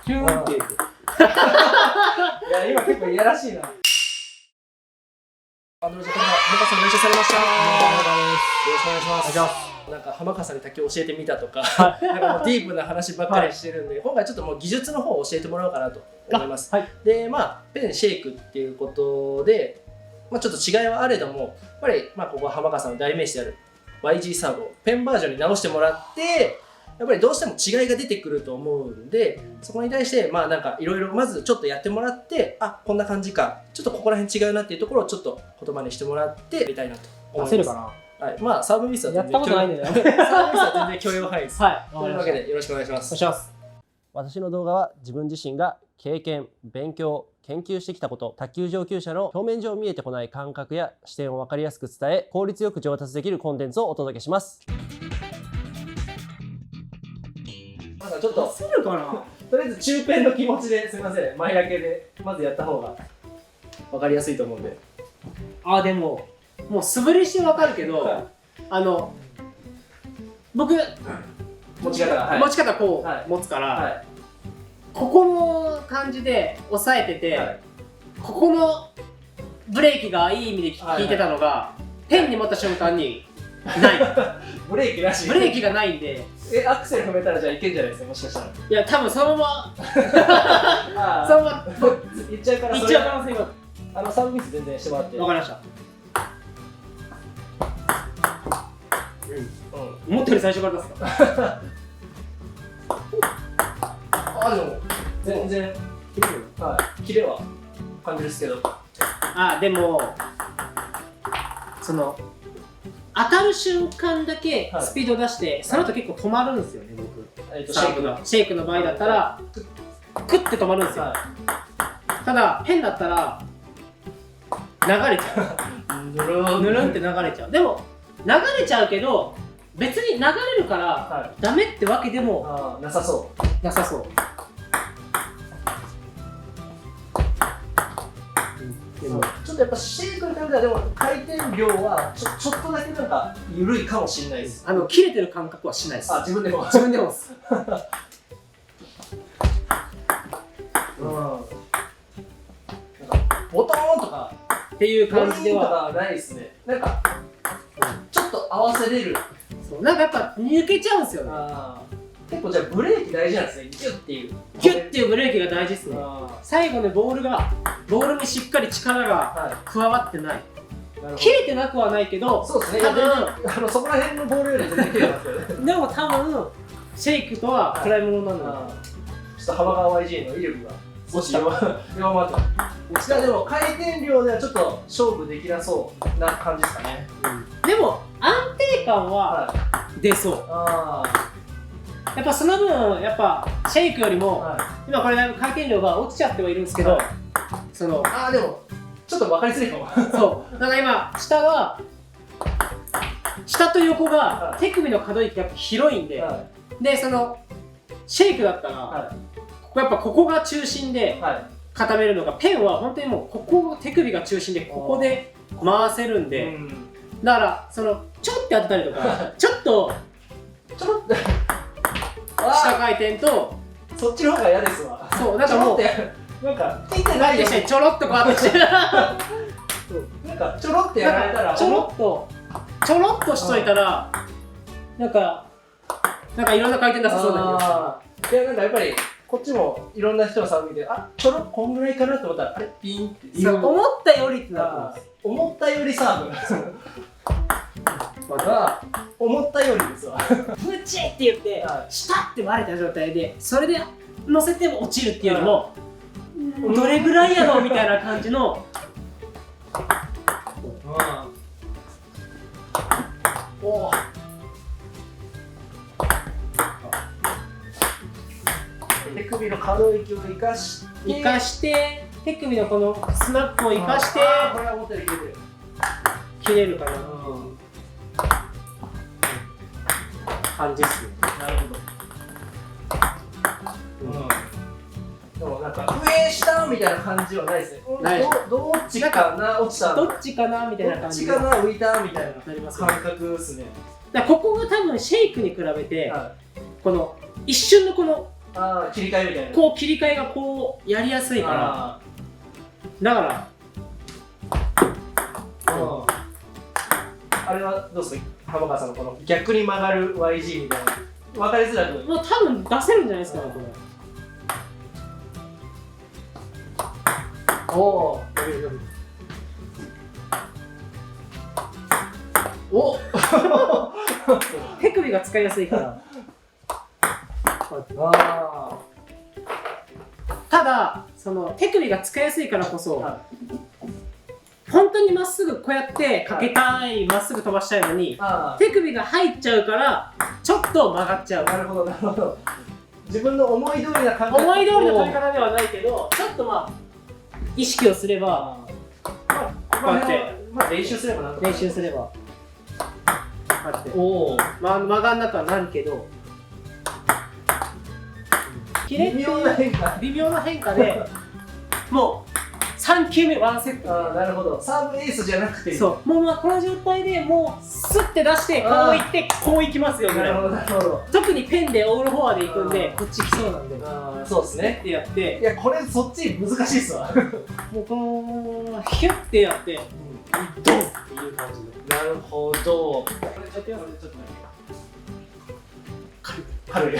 ヒューって言って。いや、今結構いやらしいな。浜川さん練習されました。よろしくお願いします。なんか浜川さんに卓球教えてみたとか、なんかもうディープな話ばっかりしてるんで、今回ちょっともう技術の方を教えてもらおうかなと思います。で、ペンシェイクっていうことで、ちょっと違いはあれども、やっぱりここは浜川さんの代名詞である YG サーブをペンバージョンに直してもらって、やっぱりどうしても違いが出てくると思うんで、そこに対してなんかいろいろまずちょっとやってもらって、あ、こんな感じか、ちょっとここら辺違うなっていうところをちょっと言葉にしてもらってやりたいなと思います。出せるかな。はい、サーブミスは全然やったことないんだよね。サーブミスは全然許容範囲です。はい。というわけでよろしくお願いします。お願いします。私の動画は自分自身が経験、勉強、研究してきたこと、卓球上級者の表面上見えてこない感覚や視点を分かりやすく伝え、効率よく上達できるコンテンツをお届けします。ちょっと出せるかな。とりあえず中ペンの気持ちですみません、前だけでまずやった方が分かりやすいと思うんで。あ、でももう素振りしてわかるけど、はい、僕持ち方が、持ち方こはいう持つから、はい、ここの感じで押さえてて、はい、こここのブレーキがいい意味で効いてたのが、ペンに持った瞬間にないブレーキなし。ブレーキがないんで、アクセル踏めたらじゃあいけんじゃないですか、もしかしたら。いや多分そのままあそのままいっちゃうから、いっちゃう可能性が。サーブミス全然してもらって。わかりました。思ったより最初から出すか。でも全然切れる。キレは感じですけど。でもその当たる瞬間だけスピード出して、その後結構止まるんですよね、僕。シェイクの場合だったらクッて止まるんですよ。ただペンだったら流れちゃう。ぬるんって流れちゃう。でも流れちゃうけど別に流れるからダメってわけでもなさそう。なさそう。ちょっとやっぱシェイクに比べたらでも回転量はちょっとだけなんか緩いかもしれないです。切れてる感覚はしないです。自分でも。自分でもです。ボトーンとかっていう感じではないですね。なんかちょっと合わせれる。そう、なんかやっぱ抜けちゃうんですよね。結構じゃあブレーキ大事なんですね。ギュッっていう。ギュッっていうブレーキが大事ですね。最後ね、ボールにしっかり力が加わってない。切れてなくはないけど、そうですね。そこら辺のボールより全然切れますよね。でも多分シェイクとは比べ物なんだ。ちょっと浜川 YG の威力が少し弱まって。でも回転量ではちょっと勝負できなそうな感じですかね。でも安定感は出そう。やっぱその分、やっぱシェイクよりも、今これだいぶ回転量が落ちちゃってはいるんですけど、でもちょっと分かりづらいかも。そう、だから今下と横が手首の可動域がやっぱ広いんで、でそのシェイクだったら、やっぱここが中心で固めるのが、ペンは本当にもうここが手首が中心でここで回せるんで、だからちょって当てたりとか、ちょっと下回転と、そっちの方が嫌ですわ。そう、なんかもうなんか手でないでちょろっとこうやってしてなんかちょろってやられたら、ちょろっとしといたら、なんかいろんな回転出せそうな気がする。いや、なんかやっぱりこっちもいろんな人のサーブ見て、ちょろこんぐらいかなと思ったら、あれピンっていう。思ったよりってなる。思ったよりサーブ。思ったよりですわ。ブチって言って、シタって割れた状態で、それで乗せても落ちるっていうよりも、どれぐらいやろうみたいな感じの。手首の可動域を生かして、手首のこのスナップを生かして、これは思ったより切れるかな。感じですね。なるほど。でもなんか上下みたいな感じはないですね。どっちかな、落ちた。どっちかなみたいな感じ。どっちかな、浮いたみたいな感覚ですね。ここが多分シェイクに比べて、この一瞬のこの切り替えみたいな。こう切り替えがこうやりやすいからだからあれはどうですか浜川さんのこの逆に曲がる YG みたいな分かりづらくもう多分出せるんじゃないですかねこれ。おお手首が使いやすいからただその手首が使いやすいからこそ、本当にまっすぐこうやってかけたい、まっすぐ飛ばしたいのに手首が入っちゃうからちょっと曲がっちゃう。なるほどなるほど。自分の思い通りな感覚思い通りの取り方ではないけどちょっとまあ意識をすればこうやって練習すればなんとか練習すればこうやって曲がんなくはなるけど微妙な変化微妙な変化でもう3球目ワンセット。なるほど。サーブエースじゃなくてそうもうこの状態でもうスッて出してこういってこういきますよぐらい。なるほどなるほど。特にペンでオールフォアでいくんでこっち来そうなんでそうですねってやっていやこれそっち難しいっすわもうこのヒュッてやってドンっていう感じで。なるほど。軽い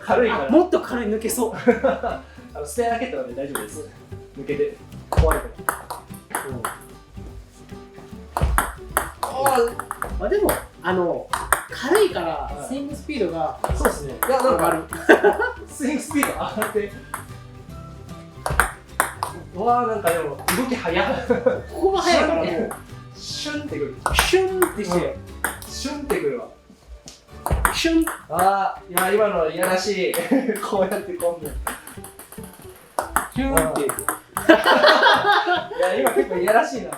軽いからもっと軽い抜けそうスペアラケットなんで大丈夫です。抜けて壊れてもでも軽いからスイングスピードがそうですね。いやなんかスイングスピード上がってなんかでも動き早いここが速いからもうシュンってくるシュンってしてシュンってくるわ。シュンいや今のいやらしいこうやってコンビシュンっていくいや今結構いやらしいな。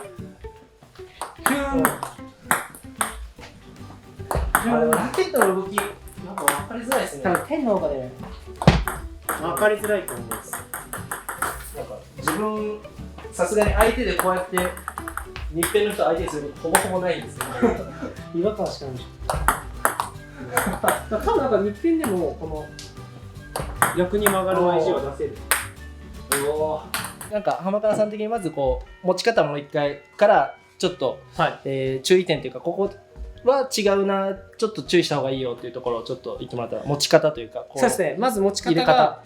シュンラケットの動きなんか分かりづらいですね。多分手の方がね分かりづらいと思います。なんか自分さすがに相手でこうやって日本の人相手にすることほぼほぼないんですけど違和感しかないでしょ多分なんか日本でもこの逆に曲がる YG は出せる。なんか浜川さん的にまずこう持ち方もう一回からちょっと、注意点というかここは違うなちょっと注意した方がいいよっていうところをちょっと言ってもらったら持ち方というかそうですね。まず持ち方が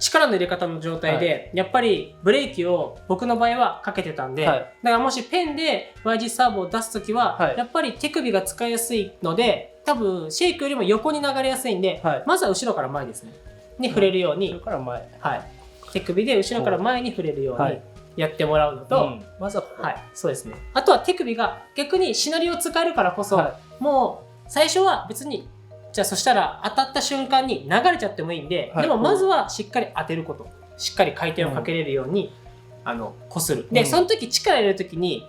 力の入れ方の状態で、やっぱりブレーキを僕の場合はかけてたんで、だからもしペンで YG サーブを出すときは、やっぱり手首が使いやすいので多分シェイクよりも横に流れやすいんで、まずは後ろから前ですねに触れるように、後ろから前、手首で後ろから前に触れるようにやってもらうのと、まずはそうですね。あとは手首が逆にシナリオを使えるからこそ、もう最初は別にじゃあそしたら当たった瞬間に流れちゃってもいいんで、でもまずはしっかり当てること、しっかり回転をかけれるようにこする。でその時力入れる時に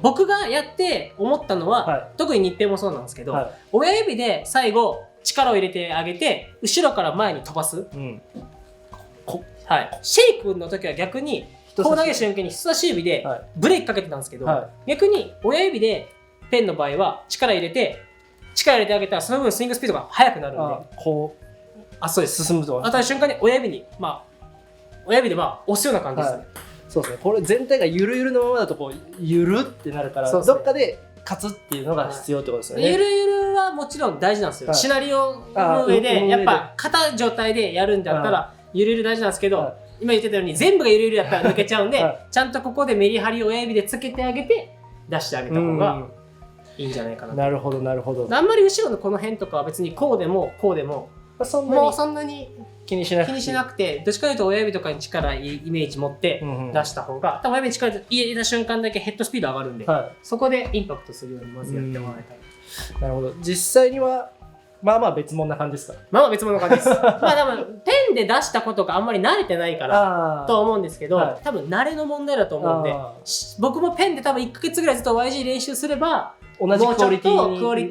僕がやって思ったのは、特に日本もそうなんですけど、親指で最後力を入れてあげて後ろから前に飛ばす。シェイクの時は逆にこう投げる瞬間に人差し指でブレーキかけてたんですけど、逆に親指でペンの場合は力入れてあげたらその分スイングスピードが速くなるんで、こうそうです進むと当たる瞬間に親指で押すような感じですね。そうですね。これ全体がゆるゆるのままだとこうゆるってなるから、どっかで勝つっていうのが必要ってことですよね。ゆるゆるはもちろん大事なんですよ。シナリオの上でやっぱ肩状態でやるんだったらゆるゆる大事なんですけど、今言ってたように全部がゆるゆるだったら抜けちゃうんで、ちゃんとここでメリハリを親指でつけてあげて出してあげた方がいいんじゃないかな。なるほどなるほど。あんまり後ろのこの辺とかは別にこうでもこうでもそんなに気にしなくて、どっちかというと親指とかに力イメージ持って出した方が、多分親指に力入れた瞬間だけヘッドスピード上がるんで、そこでインパクトするようにまずやってもらいたい。なるほど。実際にはまあまあ別物な感じですか？まあまあ別物な感じです。まあ多分ペンで出したことがあんまり慣れてないからと思うんですけど、多分慣れの問題だと思うんで、僕もペンで多分1ヶ月ぐらいずっと YG 練習すれば同じクオリテ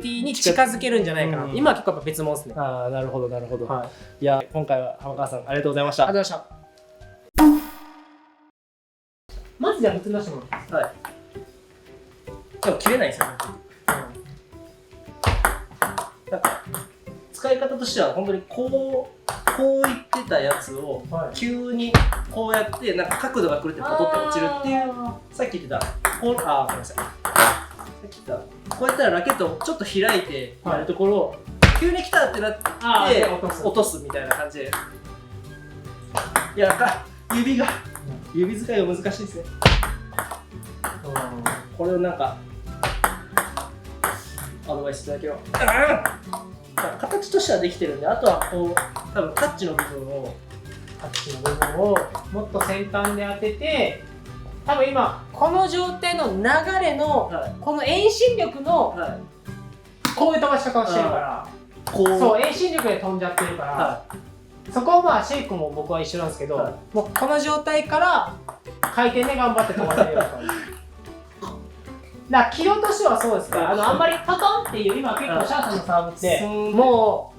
ィに近づけるんじゃないかな。今は結構やっぱ別物ですね。なるほどなるほど。いや今回は浜川さんありがとうございました。ありがとうございました。まずじゃあ普通に出してもらっていいですか？はい。でも切れないですよね。なんか使い方としては本当にこういってたやつを急にこうやってなんか角度が狂ってポトって落ちるっていう、さっき言ってたごめんなさい、さっき言ったこうやったらラケットをちょっと開いてやるところを、急に来たってなって落とすみたいな感じで、いや指使いが難しいですね。これをなんかアドバイスいただければ、形としてはできてるんで、あとはこう多分タッチの部分をもっと先端で当てて、多分今この状態の流れの、この遠心力の、こういう飛ばし方をしてるから、そう遠心力で飛んじゃってるから、そこはまあシェイクも僕は一緒なんですけど、もうこの状態から回転で頑張って飛ばせるような感じ。だから軌道としてはそうですから、あんまりパトンっていう今結構シャーさんのサーブっても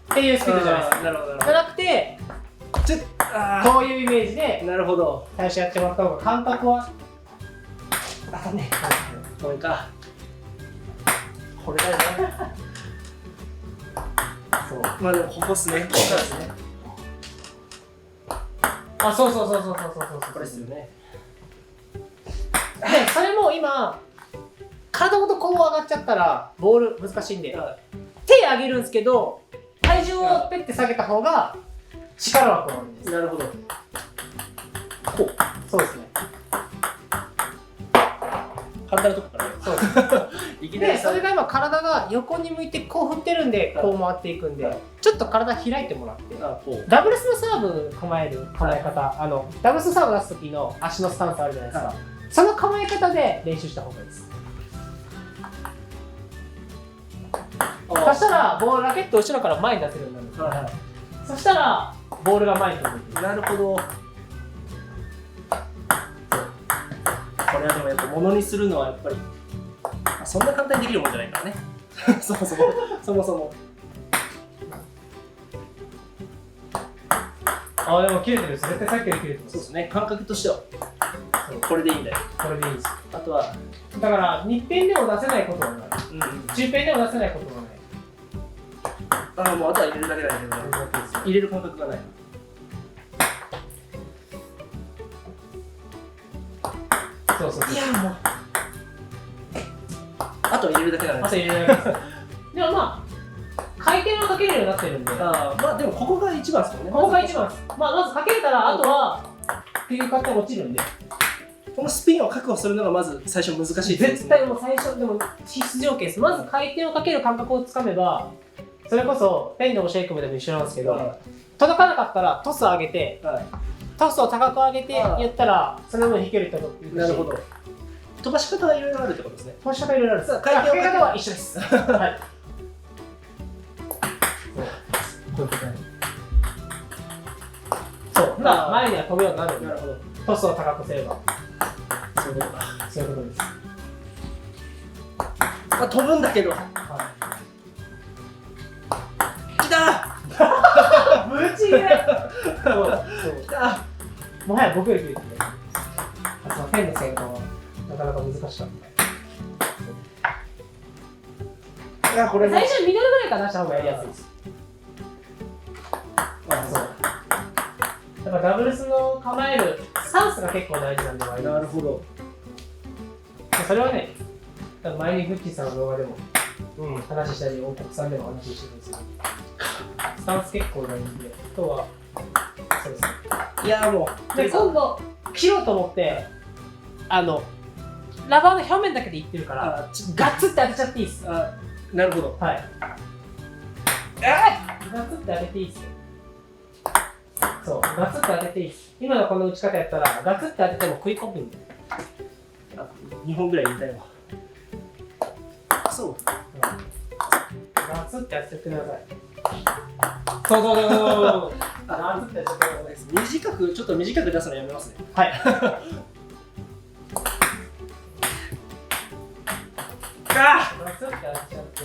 うっていうスピードじゃないですか。じゃなくてこういうイメージで最初やってもらった方が感覚はこれか、これだよね。そうまあでもここっすね、ここからですね。そうこれですよね。でそれも今体ごとこう上がっちゃったらボール難しいんで、手上げるんですけど体重をペッて下げた方が力は加わるんです。なるほど。こう。そうですね。簡単なとこから。そうです。でそれが今体が横に向いてこう振ってるんでこう回っていくんで、ちょっと体開いてもらって、ダブルスのサーブ構え方、ダブルスサーブ出す時の足のスタンスあるじゃないですか。その構え方で練習した方がいいです。そしたらボールラケット後ろから前に出せるようになるんです。そしたらボールが前に飛んでくる。なるほど。これはでもやっぱ物にするのはやっぱりそんな簡単にできるもんじゃないからね。そもそも。でも切れてるです。絶対さっきより切れてます。そうですね。感覚としてはこれでいいんだよ。これでいいです。あとはだから日ペンでも出せないことはない。中ペンでも出せないことはない。もうあとは入れるだけだけど、入れる感覚がない。そう。いやもうあとは入れるだけなんです。あと入れるだけです。でもまあ回転はかけるようになってるんで。まあでもここが一番ですよね。ここが一番です。まずかけれたらあとはっていう感じで落ちるんで。このスピンを確保するのがまず最初難しいですね。絶対もう最初でも必須条件です。まず回転をかける感覚をつかめば、それこそペンでもシェイクでも一緒なんですけど、届かなかったらトスを上げて、トスを高く上げてやったらその分飛距離届くし。なるほど。飛ばし方はいろいろあるってことですね。飛ばし方いろいろあるんです。回転かけ方は一緒です。はい。そう。前には飛ぶようになるんで。なるほど。トスを高くすれば。そういうことか。そういうことです。飛ぶんだけど。来たぶち切れ。そうもはや僕より切れてる。ペンの先端はなかなか難しかった。これ最初ミドルぐらいから出した方がやりやすいです。だからダブルスの構えるスタンスが結構大事なんで。なるほど。それはね、前にグッチーさんの動画でも話したり、王国さんでも話してるんですけど、スタンス結構大事で、あとはそうですね。いやもうで今度切ろうと思ってラバーの表面だけでいってるからガッツって当てちゃっていいです。なるほど。はい。ガッツって当てていいですよ。そう、ガツッと当てていいです。今のこの打ち方やったらガツッと当てても食い込むんで。2本ぐらい入れたいわ。そう。ガツッて当ててください。そう。ガツッて当ててください。ちょっと短く出すのやめますね。はい。ガツッて当てちゃって。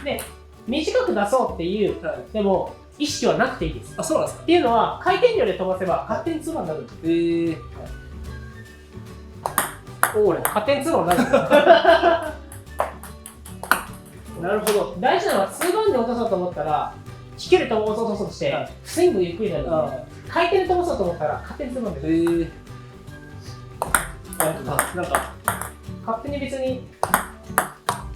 で、短く出そうっていう、でも意識はなくていいです。そうなんですか。っていうのは回転量で飛ばせば勝手にツーマンになるんです。勝手にツーマンになるんです。なるほど。大事なのは2バンで落とそうと思ったら飛距離と落とそうとして、スイングゆっくりになるので、回転で飛ばそうと思ったら勝手に2バンでなんか勝手に別に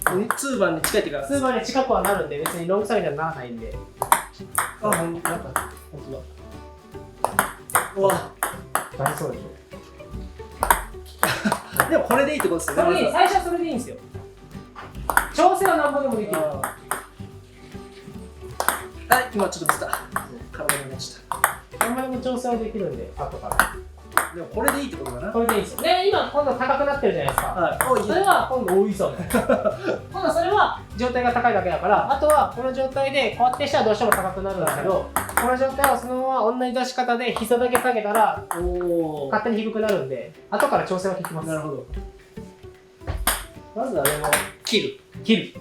2番に近いっていうか2バンに近くはなるんで別にロングサイドにはならないんで。なんか本当だ。うわ大そうでしょ。でもこれでいいってことですよね。最初はそれでいいんですよ。調整は何本でもできる。はい、今ちょっと見せた。体になっちゃった。何本でも調整はできるんで、後から。でもこれでいいってことだな。これでいいですよ。で、今今度高くなってるじゃないですか。はい。それは今度多いそう。今度それは状態が高いだけだから、あとはこの状態でこうやってしたらどうしても高くなるんですけど、この状態はそのまま同じ出し方で膝だけ下げたら勝手に低くなるんで、後から調整は効きます。なるほど。まずはでも切る。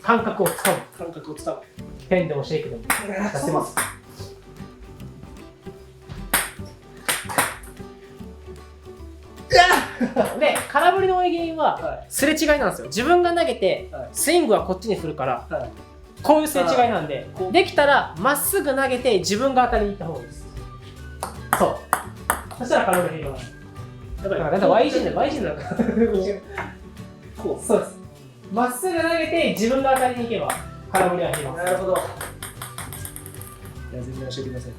感覚をつかむ。感覚をつかむ。ペンでもシェイクでも出せます。で、空振りの多い原因はすれ違いなんですよ。自分が投げてスイングはこっちに振るから、こういうすれ違いなんで、できたらまっすぐ投げて自分が当たりに行った方がいいです。そう。そしたら空振り減ります。だから Y 字だからこう。そうです。まっすぐ投げて自分が当たりに行けば空振りは減ります。なるほど。いや、全然教えてください。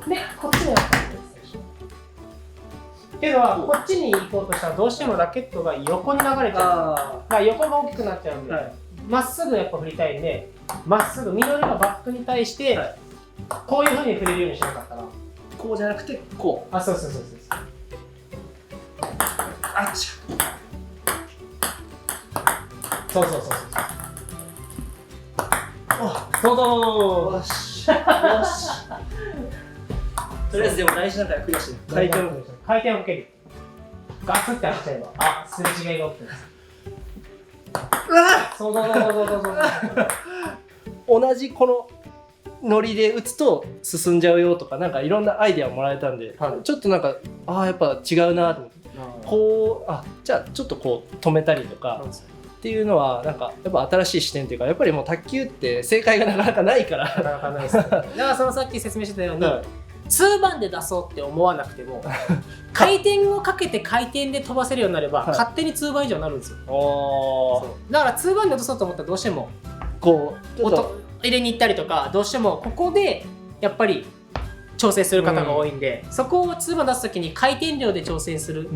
で、こっちにやったんです。けどこっちに行こうとしたらどうしてもラケットが横に流れちゃう。横が大きくなっちゃうんで、まっすぐやっぱ振りたいんで、まっすぐ緑のバックに対して、こういう風に振れるようにしなかったら、こうじゃなくてこう。あ、そう。あっちゃ。そう。よし。とりあえずでも大事なからクリアして回転をかける。ガツって当てちゃえば、すれ違いが起きてます。そう。同じこのノリで打つと進んじゃうよとか、なんかいろんなアイデアをもらえたんで、ちょっとなんかやっぱ違うなと思って、こうじゃあちょっとこう止めたりとかっていうのはなんかやっぱ新しい視点っていうか、やっぱりもう卓球って正解がなかなかないから。なかなかないですね。だからそのさっき説明してたように、2番で出そうって思わなくても回転をかけて回転で飛ばせるようになれば、勝手に2番以上になるんですよ。だから2番で落とそうと思ったらどうしてもこう音入れに行ったりとか、どうしてもここでやっぱり調整する方が多いんで、そこを2番出す時に回転量で調整する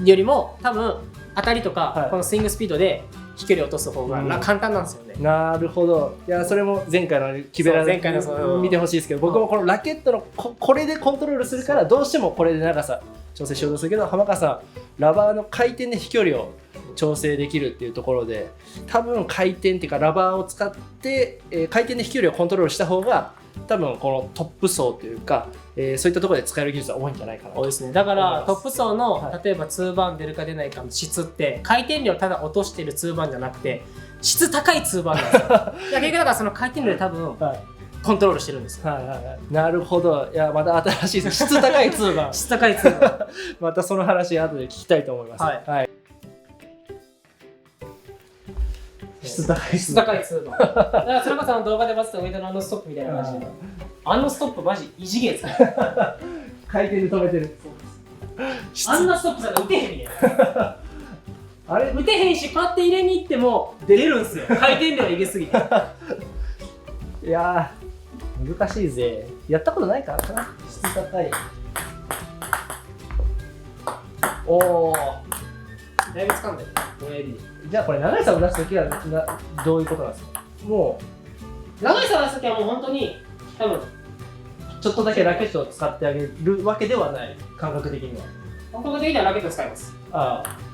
よりも、多分当たりとかこのスイングスピードで飛距離を落とす方が簡単なんですよね。なるほど。いや、それも前回の木べらで見てほしいですけど、僕もこのラケットのこれでコントロールするからどうしてもこれで長さ調整しようとするけど、浜川さんラバーの回転で飛距離を調整できるっていうところで、多分回転っていうかラバーを使って、回転で飛距離をコントロールした方が多分このトップ層というか、そういったところで使える技術は多いんじゃないかなと。多いですね。だからトップ層の、例えば2番出るか出ないかの質って回転量ただ落としてる2番じゃなくて質高い2番なんですよ。いや結局だからその回転量で多分、コントロールしてるんですよ。なるほど。いや、また新しいです。質高い2番。質高い2番。またその話後で聞きたいと思います。質高い2番。だからそれこそ動画でバズった上田のストップみたいな感じで、ストップマジ異次元ですから。回転で止めてる。ストップさんが打てへんねん。あれ打てへんし、こうやって入れに行っても出るんすよ。回転量入れすぎて。いやー、難しいぜ。やったことないからかな。質高い。おー、だいぶ掴んでる。親指で。じゃあこれ長い差を出すときはどういうことなんですか？もう長い差を出すときはもう本当に多分ちょっとだけラケットを使ってあげるわけではない、感覚的には。感覚的にはラケット使います。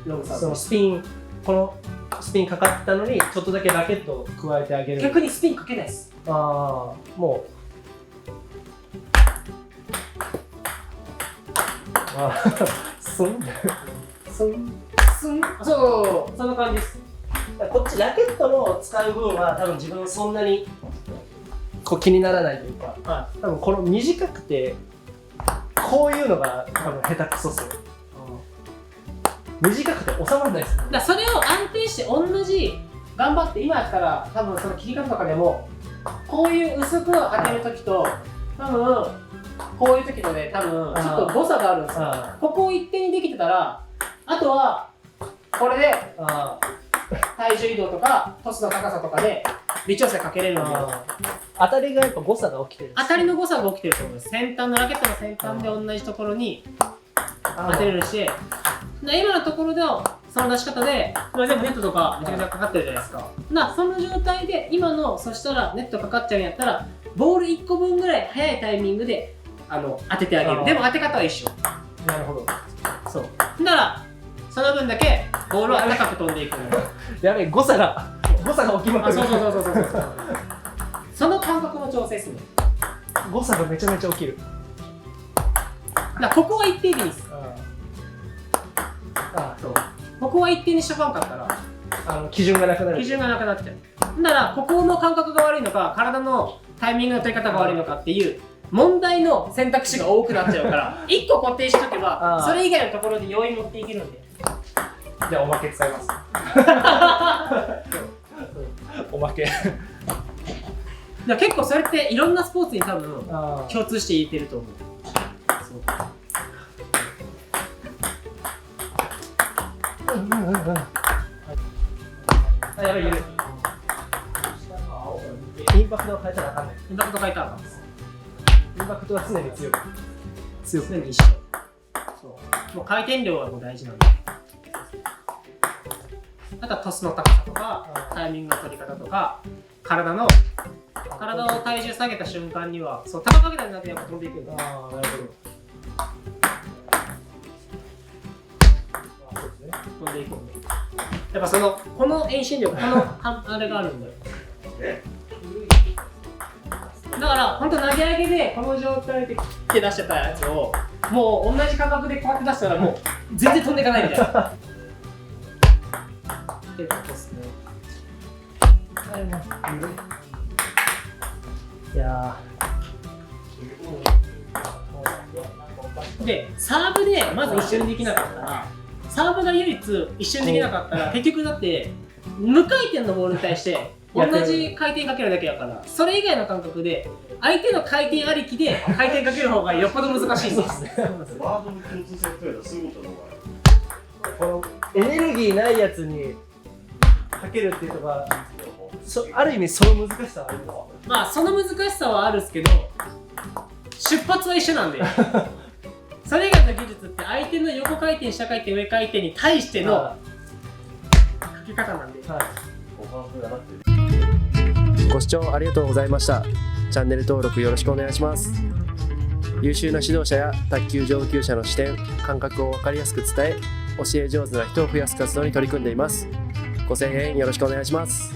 ロングサーブ。そのスピン、このスピンかかったのにちょっとだけラケットを加えてあげる。逆にスピンかけないです。もうそうそんな感じです。こっちラケットの使う分は多分自分そんなにここう気にならないというか、は多分この短くてこういうのが多分下手くそっすよ。短くて収まらないです。だからそれを安定して同じ頑張って今やったら多分その切り方とかでもこういう薄く当てるときと多分こういうときとで多分ちょっと誤差があるんですよ。ここを一定にできてたらあとはこれで体重移動とかトスの高さとかで微調整かけれるんで当たりがやっぱ誤差が起きてるんです。当たりの誤差が起きてると思います。先端のラケットの先端で同じところに当てれるし、今のところでその出し方で全部ネットとかめちゃめちゃかかってるじゃないですか。その状態で今のそしたらネットかかっちゃうんやったらボール1個分ぐらい早いタイミングで当ててあげる。でも当て方は一緒。なるほど。そうだからその分だけボールは高く飛んでいく。やべえ、誤差が起きまくる。そうその感覚の調整ですね。誤差がめちゃめちゃ起きる。だからここは一定でいいです。そうここは一定にしとかんかったら基準がなくなる。基準がなくなっちゃう。だからここの感覚が悪いのか体のタイミングの取り方が悪いのかっていう問題の選択肢が多くなっちゃうから1個固定しとけばそれ以外のところで要因持っていけるんで。じゃあおまけ使います。おまけ。結構それっていろんなスポーツに多分共通して言えてると思う。やばい、インパクトを変えたらあかんない。インパクト変えたらあかんです。インパクトは常に強く。常に一緒。そうもう回転量はもう大事なんで。あとはトスの高さとかタイミングの取り方とか体を体重下げた瞬間にはそう高かけたりなってやっぱ飛んでいくんだ。なるほど。飛んでいくんで。やっぱこの遠心力、このあれがあるんだよ。だから本当投げ上げでこの状態で手出してたやつをもう同じ価格でこうやって出したらもう全然飛んでいかないみたいな。結構ですね。いやでサーブでまず一緒にできなかったらサーブが唯一一緒にできなかったら結局だって無回転のボールに対して同じ回転かけるだけやからそれ以外の感覚で相手の回転ありきで回転かける方がよっぽど難しいんです。ワードの共通性というのはそういうことなのかこのエネルギーないやつにかけるっていうのがある意味その難しさはあるんですか。まあその難しさはあるんですけど出発は一緒なんでそれ以外の技術って相手の横回転下回転上回転に対してのかけ方なんで、ご視聴ありがとうございました。チャンネル登録よろしくお願いします。優秀な指導者や卓球上級者の視点、感覚を分かりやすく伝え、教え上手な人を増やす活動に取り組んでいます。ご声援よろしくお願いします。